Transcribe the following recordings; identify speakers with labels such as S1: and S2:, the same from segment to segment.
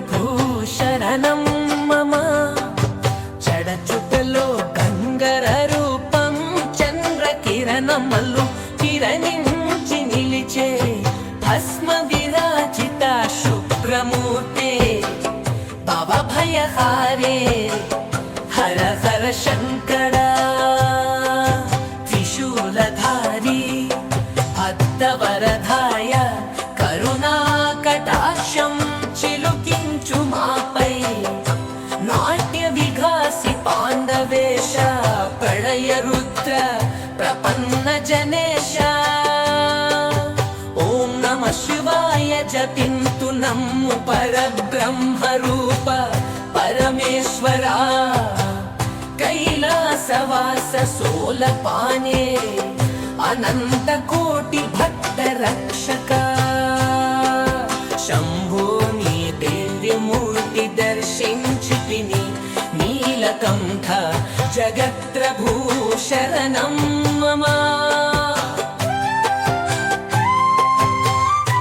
S1: ప్రభు శరణం మమ చడచుటలో గంగర రూపం చంద్ర కిరణమల్లు కిరణించి నిలిచే భస్మ విరాజిత శుభ్రమూర్తే భవభయహారే హర హర శంకర త్రిశూలధారి భక్తవరదాయ కరుణాకటాక్షం చిలుకించు మాపై నాట్య విఘాసి పాండవేశ ప్రళయ రుద్ర ప్రపన్న జనేశ ఓం నమ శివాయ జపింతు నమ్ము పరబ్రహ్మ రూప పరమేశ్వరా కైలాసవాస సోలపానే అనంత కోటి భక్త రక్షక శంభో నీ దివ్యమూర్తి దర్శించితిని నీలకంఠ జగత్ప్రభూ శరణం మమ శంభో నీ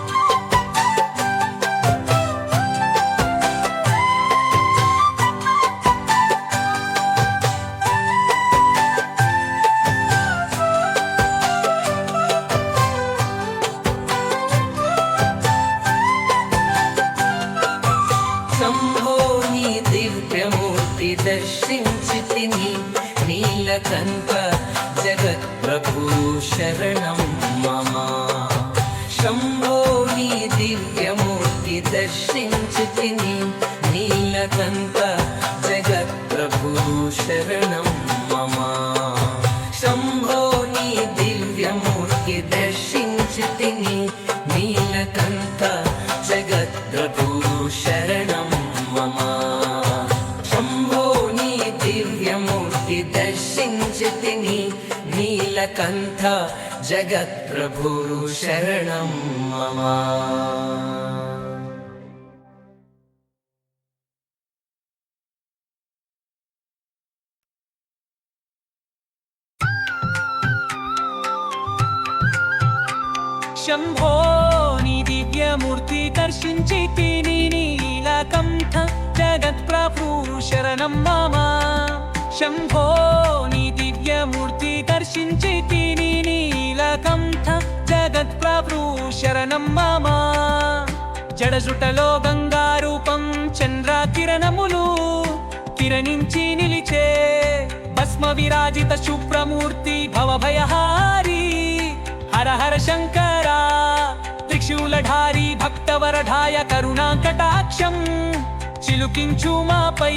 S1: దివ్యమూర్తి దర్శించితిని నీలకంఠ జగత్ప్రభూ శరణం మమ శంభో నీ దివ్యమూర్తి దర్శించితిని నీలకంఠ జగత్ప్రభూ శరణం మమ శంభో నీ దివ్యమూర్తి దర్శించితిని నీలకంఠ జగత్ప్రభూ శరణం మమ శంభో నీ దివ్యమూర్తి దర్శించితిని నీలకంఠ జగత్ప్రభూ శరణం మమ
S2: శంభో నీ దివ్యమూర్తి దర్శించితిని నీలకంఠ జగత్ప్రభూ శరణం మమ శంభో నీ దివ్యమూర్తి దర్శించితిని నీలకంఠ జగత్ప్రభూ శరణం మమ జడజుటలో గంగారూపం చంద్ర కిరణములు కిరణించి నిలిచే భస్మ విరాజిత శుభ్రమూర్తి భవభయహారి హర హర శంకర త్రిశూలధారి భక్తవరదాయ కరుణాకటాక్షం చిలుకించు మాపై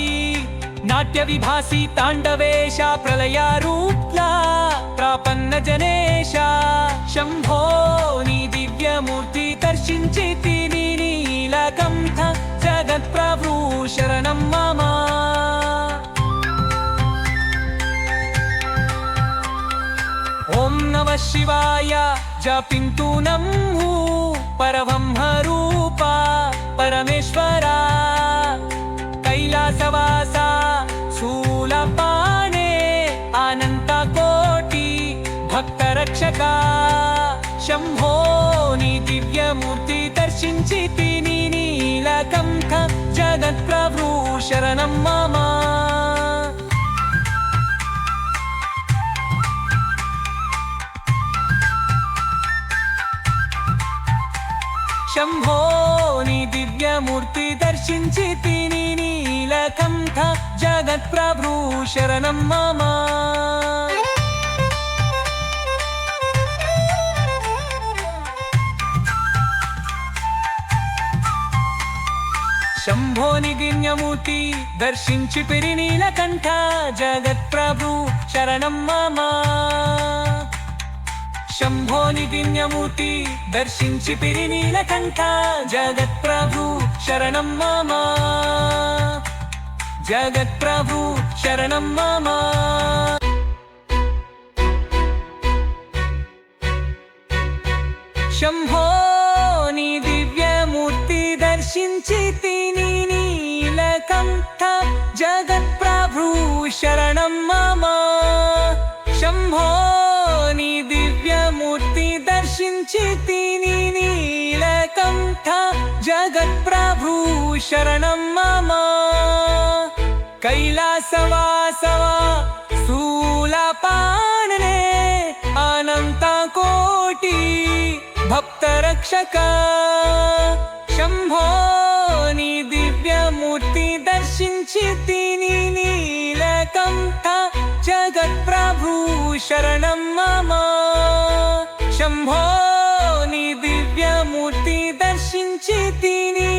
S2: నాట్య విభాసి తాండవేశ ప్రళయ రూప్ల ప్రపన్న జనేశ శంభో నీ దివ్యమూర్తి దర్శించితిని నీలకంఠ జగత్ప్రభూ శరణం మమ ఓం నమ శివాయ జపింతు నమ్ము పరబ్రహ్మ రూప పరమేశ్వరా కైలాసవాస శూలపాణే అనంత కోటి భక్త రక్షక శంభో నీ దివ్యమూర్తి దర్శించితిని నీలకంఠ జగత్ప్రభూ శరణం మమ శంభో నీ దివ్యమూర్తి దర్శించితిని నీలకంఠ జగత్ప్రభూ శరణం మమ శంభో నీ దివ్యమూర్తి దర్శించితిని నీలకంఠ జగత్ప్రభూ శరణం మమ శంభో నీ దివ్యమూర్తి దర్శించితిని నీలకంఠ జగత్ప్రభూ శరణం మమ జగత్ప్రభూ శరణం మమ శంభో నీ దివ్యమూర్తి దర్శించితిని నీలకంఠ జగత్ప్రభూ శరణం మమ శంభో నీ దివ్యమూర్తి దర్శించితిని నీలకంఠ జగత్ప్రభూ శరణం మమ కైలాసవాసవా శూలపాణనే అనంత కోటి భక్తరక్షక శంభో నీ దివ్యమూర్తి దర్శించి తిని నీలకంఠ జగత్ప్రభు శరణం మమ శంభో నీ దివ్యమూర్తి దర్శించి తిని